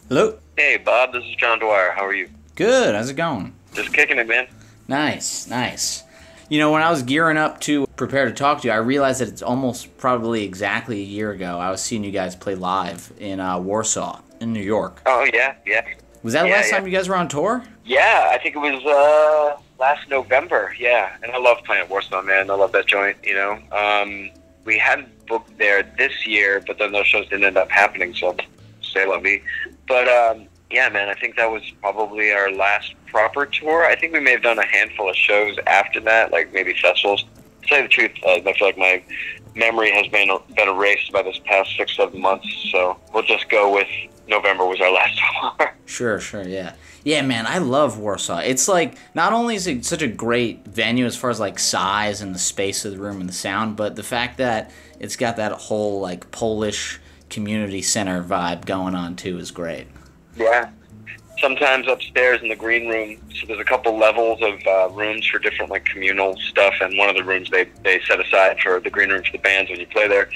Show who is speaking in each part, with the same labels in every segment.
Speaker 1: Hello?
Speaker 2: Hey, Bob, this is John Dwyer. How are you?
Speaker 1: Good, how's it going?
Speaker 2: Just kicking it, man.
Speaker 1: Nice, nice. You know, when I was gearing up to prepare to talk to you, I realized that it's almost probably exactly a year ago I was seeing you guys play live in Warsaw, in New York.
Speaker 2: Oh, yeah, yeah.
Speaker 1: Was that the last time you guys were on tour?
Speaker 2: Yeah, I think it was last November, yeah. And I love playing at Warsaw, man. I love that joint, you know. We hadn't booked there this year, but then those shows didn't end up happening, so say la vie. But, yeah, man, I think that was probably our last proper tour. I think we may have done a handful of shows after that, like maybe festivals. To tell you the truth, I feel like my memory has been erased by this past 6-7 months, so we'll just go with November was our last tour.
Speaker 1: Sure, yeah. Yeah, man, I love Warsaw. It's like, not only is it such a great venue as far as like size and the space of the room and the sound, but the fact that it's got that whole like Polish community center vibe going on too is great.
Speaker 2: Yeah. Sometimes upstairs in the green room, so there's a couple levels of rooms for different like communal stuff, and one of the rooms they set aside for the green room for the bands when you play there.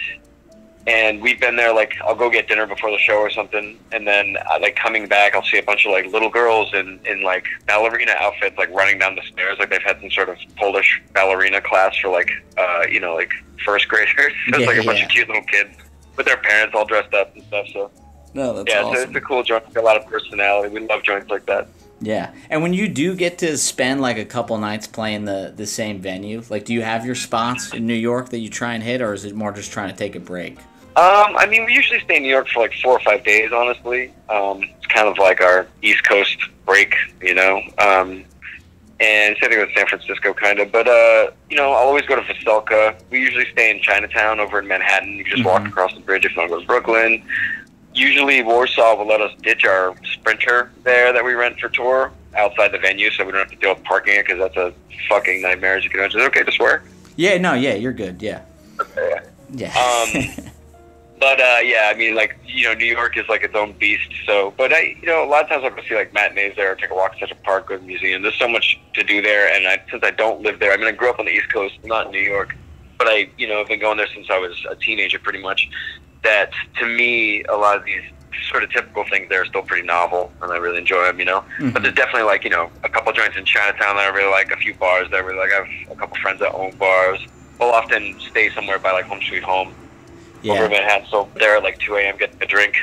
Speaker 2: And we've been there, like, I'll go get dinner before the show or something, and then, like, coming back, I'll see a bunch of, like, little girls in like, ballerina outfits, like, running down the stairs, like they've had some sort of Polish ballerina class for, like, you know, like, first graders. So it's, like, a bunch of cute little kids with their parents all dressed up and stuff, so.
Speaker 1: No, that's awesome.
Speaker 2: So it's a cool joint. It's got a lot of personality. We love joints like that.
Speaker 1: Yeah, and when you do get to spend, like, a couple nights playing the same venue, like, do you have your spots in New York that you try and hit, or is it more just trying to take a break?
Speaker 2: I mean, we usually stay in New York for like 4 or 5 days, honestly. It's kind of like our East Coast break, you know. And same thing with San Francisco, kind of. But, you know, I'll always go to Veselka. We usually stay in Chinatown over in Manhattan. You can just walk across the bridge if you want to go to Brooklyn. Usually Warsaw will let us ditch our Sprinter there that we rent for tour outside the venue, so we don't have to deal with parking it, because that's a fucking nightmare, as you can imagine. Is it okay to swear?
Speaker 1: Yeah, no, yeah, you're good, yeah.
Speaker 2: Okay,
Speaker 1: yeah.
Speaker 2: But, yeah, I mean, like, you know, New York is, like, its own beast, so, but, you know, a lot of times I'll go see, like, matinees there, or take a walk to Central Park, go to the museum. There's so much to do there, and since I don't live there, I mean, I grew up on the East Coast, not in New York, but I, you know, have been going there since I was a teenager, pretty much, that, to me, a lot of these sort of typical things there are still pretty novel, and I really enjoy them, you know? But there's definitely, like, you know, a couple joints in Chinatown that I really like, a few bars that I really like. I have a couple friends that own bars. We'll often stay somewhere by, like, Home Sweet Home. Over in Manhattan, so there at like 2 a.m. getting a drink.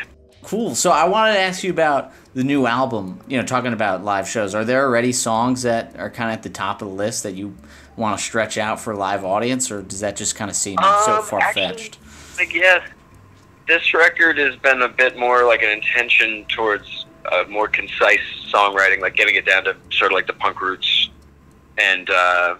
Speaker 1: Cool. So I wanted to ask you about the new album, you know, talking about live shows. Are there already songs that are kind of at the top of the list that you want to stretch out for a live audience, or does that just kind of seem so far-fetched?
Speaker 2: I guess this record has been a bit more like an intention towards more concise songwriting, like getting it down to sort of like the punk roots. And,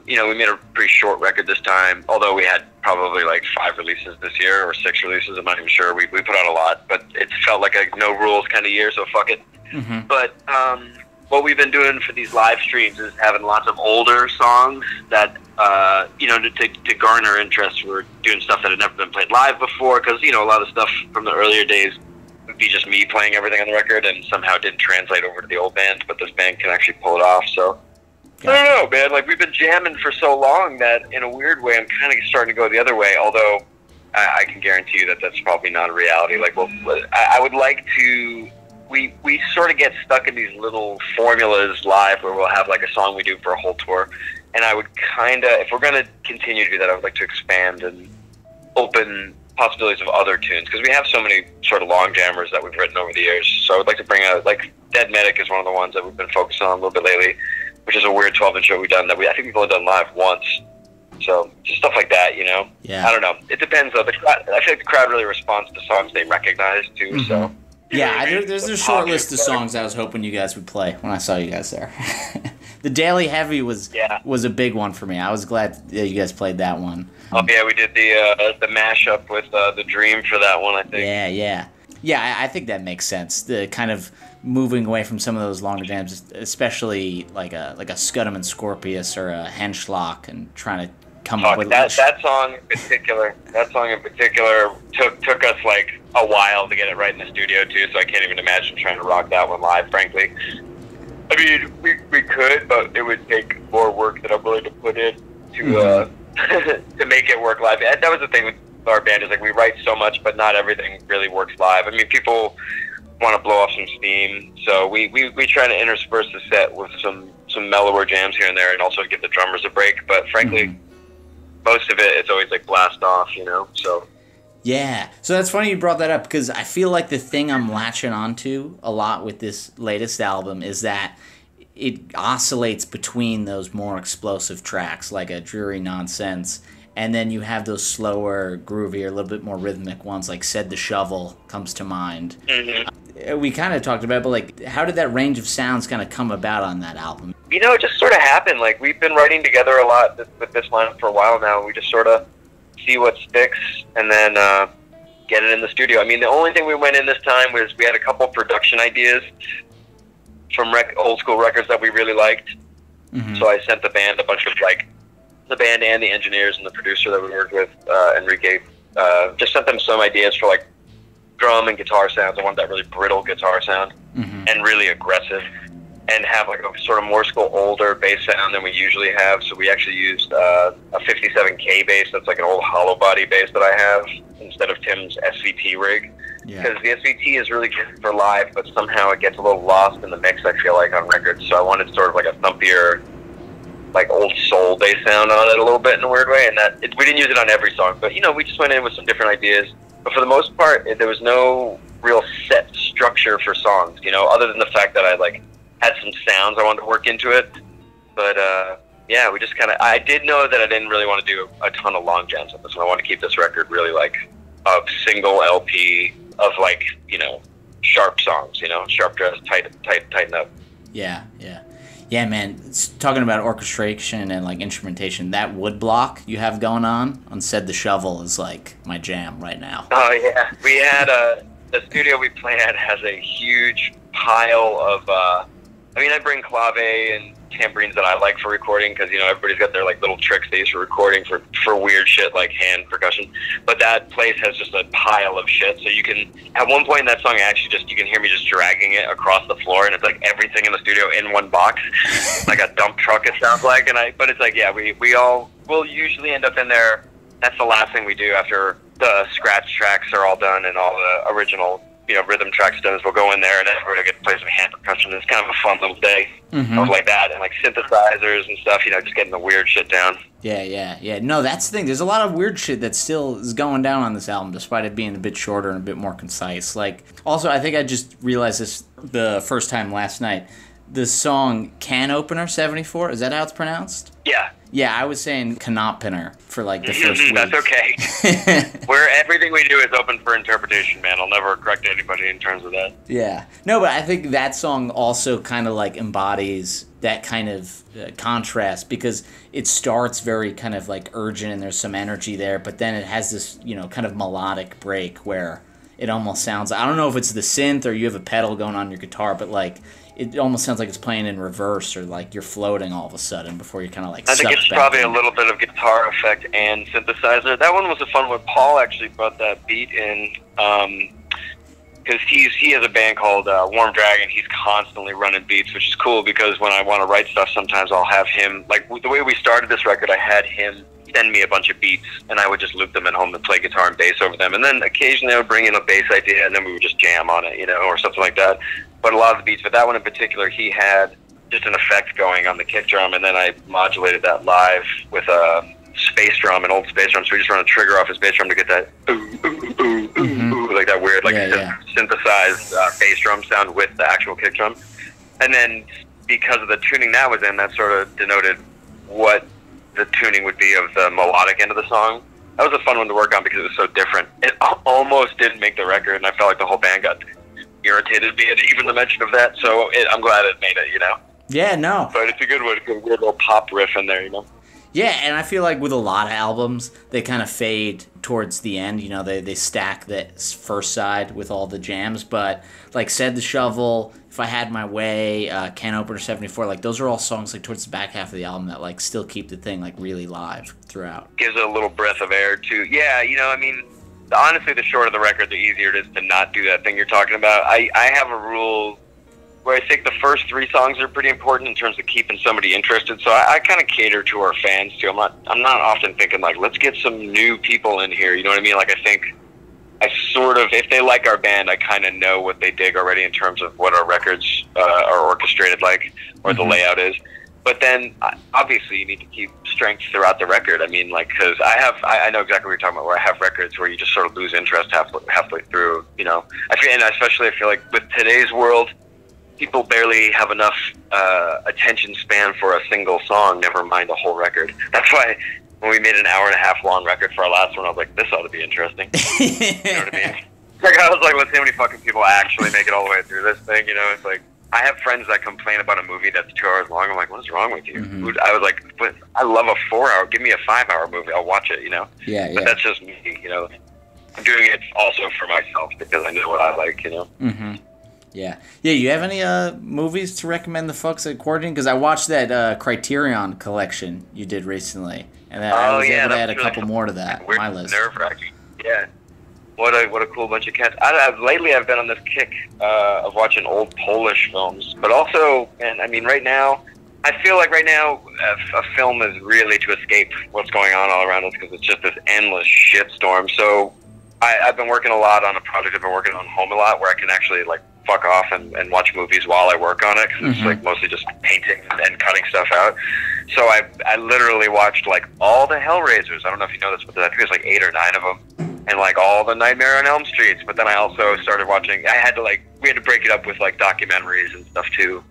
Speaker 2: you know, we made a pretty short record this time, although we had probably like 5 releases this year, or 6 releases, I'm not even sure. We put out a lot, but it felt like a no rules kind of year, so fuck it. But what we've been doing for these live streams is having lots of older songs that, you know, to garner interest. We're doing stuff that had never been played live before, because, you know, a lot of stuff from the earlier days would be just me playing everything on the record, and somehow didn't translate over to the old band, but this band can actually pull it off, so... I don't know, man. Like, we've been jamming for so long that, in a weird way, I'm kind of starting to go the other way, although I can guarantee you that that's probably not a reality. Like, well, I would like to... We sort of get stuck in these little formulas live where we'll have, like, a song we do for a whole tour, and I would kind of... If we're going to continue to do that, I would like to expand and open possibilities of other tunes, because we have so many sort of long jammers that we've written over the years, so I would like to bring out... Like, Dead Medic is one of the ones that we've been focusing on a little bit lately, which is a weird 12-inch show we've done that I think we've only done live once. So, just stuff like that, you know?
Speaker 1: Yeah.
Speaker 2: I don't know. It depends, though. I feel like the crowd really responds to songs they recognize, too, so...
Speaker 1: Yeah, there's a short list of songs I was hoping you guys would play when I saw you guys there. The Daily Heavy was a big one for me. I was glad that you guys played that one.
Speaker 2: Oh, yeah, we did the mashup with The Dream for that one, I think.
Speaker 1: Yeah. Yeah, I think that makes sense. The kind of moving away from some of those longer jams, especially like a Scudam and Scorpius or a Henschlock, and trying to come up with
Speaker 2: that song in particular. That song in particular took us like a while to get it right in the studio too. So I can't even imagine trying to rock that one live. Frankly, I mean we could, but it would take more work that I'm willing to put in to to make it work live. That was the thing with our band, is like we write so much, but not everything really works live. I mean, people want to blow off some steam. So we try to intersperse the set with some mellower jams here and there, and also give the drummers a break. But frankly, most of it's always like blast off, you know. So
Speaker 1: yeah, so that's funny you brought that up, because I feel like the thing I'm latching onto a lot with this latest album is that it oscillates between those more explosive tracks, like a Dreary Nonsense, and then you have those slower, groovier, a little bit more rhythmic ones, like Said the Shovel comes to mind. We kind of talked about it, but like, how did that range of sounds kind of come about on that album?
Speaker 2: You know, it just sort of happened. Like, we've been writing together a lot with this lineup for a while now. We just sort of see what sticks and then get it in the studio. I mean, the only thing we went in this time was we had a couple production ideas from old school records that we really liked. So I sent the band a bunch of, like, the band and the engineers and the producer that we worked with, Enrique, just sent them some ideas for, like, drum and guitar sounds. I want that really brittle guitar sound and really aggressive, and have like a sort of more school older bass sound than we usually have. So we actually used a 57K bass that's like an old hollow body bass that I have instead of Tim's SVT rig. Because the SVT is really good for live, but somehow it gets a little lost in the mix, I feel like, on records. So I wanted sort of like a thumpier, like old soul bass sound on it a little bit in a weird way. And we didn't use it on every song, but, you know, we just went in with some different ideas. But for the most part, there was no real set structure for songs, you know, other than the fact that I, like, had some sounds I wanted to work into it. But, yeah, we just kind of... I did know that I didn't really want to do a ton of long jams on this one. I want to keep this record really, like, a single LP of, like, you know, sharp songs, you know, sharp dress, tighten up.
Speaker 1: Yeah, man, talking about orchestration and, like, instrumentation, that wood block you have going on Said the Shovel is, like, my jam right now.
Speaker 2: Oh, yeah. We had the studio we play at has a huge pile of, I mean, I bring clave and tambourines that I like for recording, because, you know, everybody's got their, like, little tricks they use for recording for weird shit like hand percussion. But that place has just a pile of shit. So you can, at one point in that song, actually just, you can hear me just dragging it across the floor, and it's like everything in the studio in one box, like a dump truck, it sounds like. But it's like, yeah, we'll usually end up in there. That's the last thing we do after the scratch tracks are all done and all the original, you know, rhythm tracks done, is we'll go in there and then we're going to get to play some hand percussion. It's kind of a fun little day. Stuff like that, and like synthesizers and stuff, you know, just getting the weird shit down.
Speaker 1: Yeah. No, that's the thing. There's a lot of weird shit that still is going down on this album, despite it being a bit shorter and a bit more concise. Like, also, I think I just realized this the first time last night. The song Can Opener 74, is that how it's pronounced?
Speaker 2: Yeah.
Speaker 1: Yeah, I was saying Canopener for like the first week.
Speaker 2: That's okay. Where everything we do is open for interpretation, man. I'll never correct anybody in terms of that.
Speaker 1: Yeah. No, but I think that song also kind of like embodies that kind of contrast, because it starts very kind of like urgent and there's some energy there, but then it has this, you know, kind of melodic break where it almost sounds, I don't know if it's the synth or you have a pedal going on your guitar, but like it almost sounds like it's playing in reverse, or like you're floating all of a sudden before you kind of like.
Speaker 2: I think it's probably a little bit of guitar effect and synthesizer. That one was a fun one. Paul actually brought that beat in because he has a band called Warm Dragon. He's constantly running beats, which is cool because when I want to write stuff, sometimes I'll have him, like the way we started this record, I had him send me a bunch of beats, and I would just loop them at home and play guitar and bass over them. And then occasionally I would bring in a bass idea, and then we would just jam on it, you know, or something like that. But a lot of the beats, but that one in particular, he had just an effect going on the kick drum, and then I modulated that live with a space drum, an old space drum. So we just run a trigger off his bass drum to get that ooh, ooh, ooh, ooh, ooh, like that weird, like synthesized bass drum sound with the actual kick drum. And then because of the tuning that was in, that sort of denoted what the tuning would be of the melodic end of the song. That was a fun one to work on because it was so different. It almost didn't make the record, and I felt like the whole band got irritated via even the mention of that. So I'm glad it made it, you know?
Speaker 1: Yeah, no.
Speaker 2: But it's a good one, a weird little pop riff in there, you know?
Speaker 1: Yeah, and I feel like with a lot of albums, they kind of fade towards the end. You know, they stack the first side with all the jams. But like Said the Shovel, If I Had My Way, Can Opener 74, like those are all songs like towards the back half of the album that like still keep the thing like really live throughout.
Speaker 2: Gives it a little breath of air too. Yeah, you know, I mean, honestly, the shorter the record, the easier it is to not do that thing you're talking about. I have a rule where I think the first 3 songs are pretty important in terms of keeping somebody interested. So I kind of cater to our fans too. I'm not often thinking like, let's get some new people in here. You know what I mean? Like I think I sort of, if they like our band, I kind of know what they dig already in terms of what our records are orchestrated like, or the layout is. But then, obviously, you need to keep strength throughout the record. I mean, like, because I know exactly what you're talking about, where I have records where you just sort of lose interest halfway through, you know. And especially I feel like with today's world, people barely have enough attention span for a single song, never mind a whole record. That's why when we made an hour-and-a-half long record for our last one, I was like, this ought to be interesting. You know what I mean? Like, I was like, let's see how many fucking people actually make it all the way through this thing, you know? It's like, I have friends that complain about a movie that's 2 hours long. I'm like, what's wrong with you? I was like, but I love a 4-hour. Give me a 5-hour movie. I'll watch it, you know?
Speaker 1: Yeah.
Speaker 2: But that's just me, you know? I'm doing it also for myself because I know what I like, you know?
Speaker 1: Yeah. You have any movies to recommend the folks at Quarantine? Because I watched that Criterion collection you did recently, and I was able to add a couple more to that on my list.
Speaker 2: Nerve-wracking. Yeah. What a cool bunch of cats. Lately I've been on this kick of watching old Polish films, but also, and I mean, right now, I feel like right now a film is really to escape what's going on all around us because it's just this endless shitstorm. So I've been working a lot on a project I've been working on home a lot, where I can actually like fuck off and watch movies while I work on it, because it's like mostly just painting and cutting stuff out. So I literally watched like all the Hellraisers. I don't know if you know this, but I think there's like 8 or 9 of them. And like all the Nightmare on Elm Streets. But then I also started watching, we had to break it up with like documentaries and stuff too.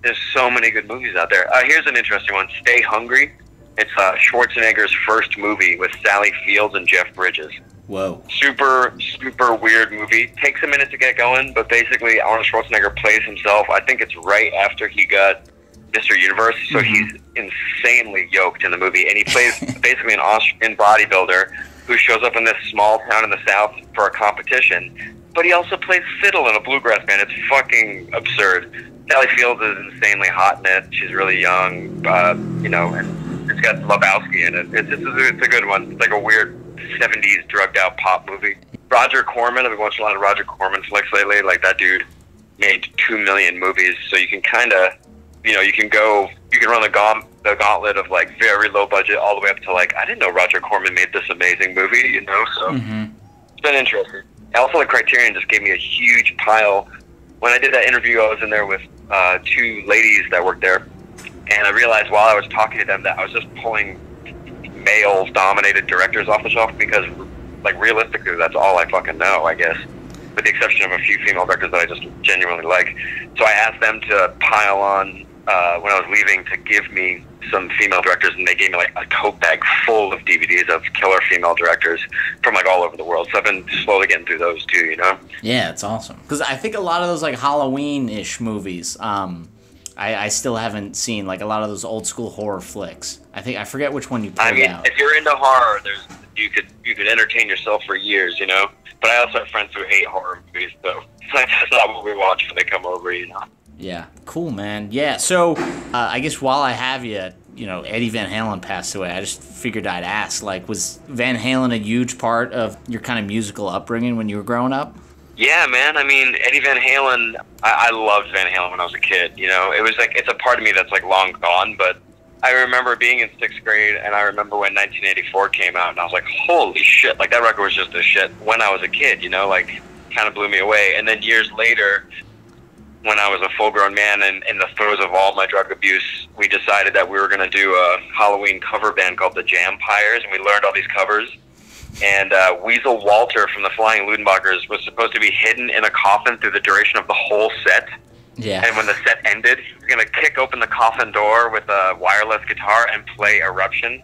Speaker 2: There's so many good movies out there. Here's an interesting one, Stay Hungry. It's Schwarzenegger's first movie with Sally Fields and Jeff Bridges.
Speaker 1: Whoa.
Speaker 2: Super, super weird movie. Takes a minute to get going, but basically Arnold Schwarzenegger plays himself. I think it's right after he got Mr. Universe, so he's insanely yoked in the movie. And he plays basically an Austrian bodybuilder who shows up in this small town in the South for a competition. But he also plays fiddle in a bluegrass band. It's fucking absurd. Sally Fields is insanely hot in it. She's really young, you know, and it's got Lebowski in it. It's a good one. It's like a weird 70s drugged out pop movie. Roger Corman, I've been watching a lot of Roger Corman flicks lately. Like, that dude made 2 million movies, so you can kind of, you know, you can run the gauntlet of like very low budget all the way up to like, I didn't know Roger Corman made this amazing movie, you know, so it's been interesting. Also, the Criterion just gave me a huge pile. When I did that interview, I was in there with 2 ladies that worked there, and I realized while I was talking to them that I was just pulling male-dominated directors off the shelf because, like, realistically, that's all I fucking know, I guess, with the exception of a few female directors that I just genuinely like. So I asked them to pile on when I was leaving to give me some female directors, and they gave me like a tote bag full of DVDs of killer female directors from like all over the world. So I've been slowly getting through those too, you know?
Speaker 1: Yeah, it's awesome. Because I think a lot of those like Halloween-ish movies, I still haven't seen, like a lot of those old school horror flicks. I forget which one you pulled out.
Speaker 2: If you're into horror, you could entertain yourself for years, you know? But I also have friends who hate horror movies, so that's not what we watch when they come over, you know?
Speaker 1: Yeah, cool, man. Yeah, so I guess while I have you, you know, Eddie Van Halen passed away. I just figured I'd ask, like, was Van Halen a huge part of your kind of musical upbringing when you were growing up?
Speaker 2: Yeah, man. I mean, Eddie Van Halen, I loved Van Halen when I was a kid, you know? It was like, it's a part of me that's like long gone, but I remember being in 6th grade, and I remember when 1984 came out, and I was like, holy shit, like, that record was just a shit when I was a kid, you know? Like, kind of blew me away. And then years later, when I was a full-grown man and in the throes of all my drug abuse, we decided that we were going to do a Halloween cover band called the Jampires, and we learned all these covers. And Weasel Walter from the Flying Ludenbachers was supposed to be hidden in a coffin through the duration of the whole set.
Speaker 1: Yeah.
Speaker 2: And when the set ended, he was going to kick open the coffin door with a wireless guitar and play Eruption.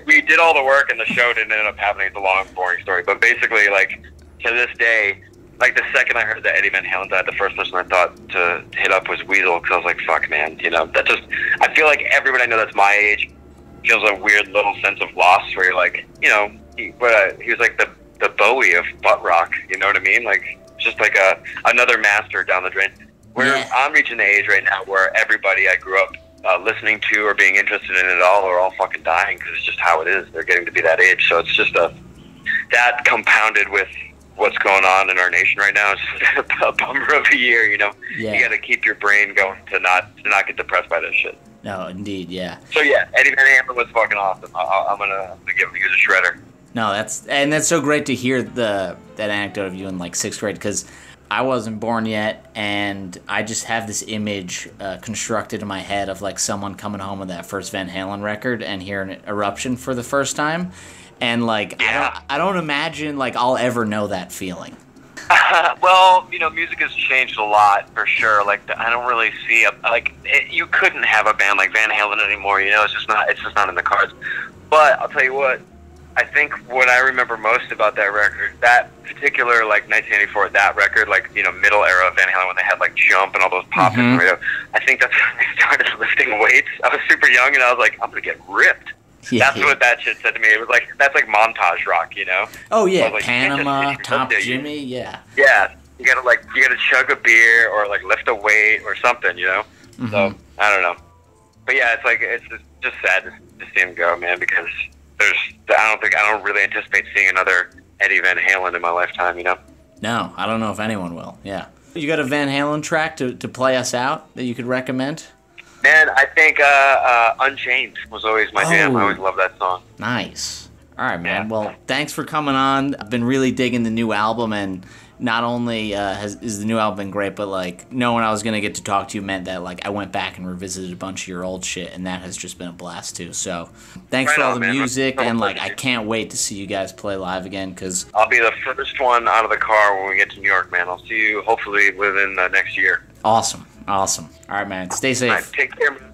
Speaker 2: We did all the work, and the show didn't end up happening. It's a long, boring story. But basically, like, to this day, like, the second I heard that Eddie Van Halen died, the first person I thought to hit up was Weasel, because I was like, fuck, man, you know, that just, I feel like everybody I know that's my age feels a weird little sense of loss, where you're like, you know, he was like the Bowie of butt rock, you know what I mean? Like, just like another master down the drain. I'm reaching the age right now where everybody I grew up listening to or being interested in it all are all fucking dying, because it's just how it is. They're getting to be that age, so it's just that compounded with what's going on in our nation right now is a bummer of a year, you know? Yeah. You got to keep your brain going to not get depressed by this shit.
Speaker 1: No, indeed, yeah.
Speaker 2: So yeah, Eddie Van Halen was fucking awesome. I'm gonna give him a shredder.
Speaker 1: No, that's so great to hear that anecdote of you in like 6th grade, because I wasn't born yet, and I just have this image constructed in my head of like someone coming home with that first Van Halen record and hearing Eruption for the first time, and like I don't imagine like I'll ever know that feeling.
Speaker 2: Well, you know, music has changed a lot for sure. Like, I don't really see you couldn't have a band like Van Halen anymore. You know, it's just not in the cards. But I'll tell you what, I think what I remember most about that record, that particular like 1984, that record, like, you know, middle era of Van Halen when they had like Jump and all those pop hits on the radio. I think that's when they started lifting weights. I was super young and I was like, I'm gonna get ripped. Yeah. That's what that shit said to me. It was like, that's like montage rock, you know?
Speaker 1: Oh yeah,
Speaker 2: like,
Speaker 1: Panama, Top Jimmy, yeah.
Speaker 2: Yeah, you gotta chug a beer or like lift a weight or something, you know? So I don't know, but yeah, it's just sad to see him go, man, because I don't really anticipate seeing another Eddie Van Halen in my lifetime, you know?
Speaker 1: No, I don't know if anyone will. Yeah, you got a Van Halen track to play us out that you could recommend?
Speaker 2: Man, I think Unchained was always my jam. I always loved that song.
Speaker 1: Nice. All right, man. Yeah. Well, thanks for coming on. I've been really digging the new album, and not only is the new album been great, but like knowing I was gonna get to talk to you meant that like I went back and revisited a bunch of your old shit, and that has just been a blast too. So thanks for all the music, and like I can't wait to see you guys play live again, because
Speaker 2: I'll be the first one out of the car when we get to New York, man. I'll see you hopefully within the next year.
Speaker 1: Awesome. All right, man. Stay safe.
Speaker 2: All right, take care, man.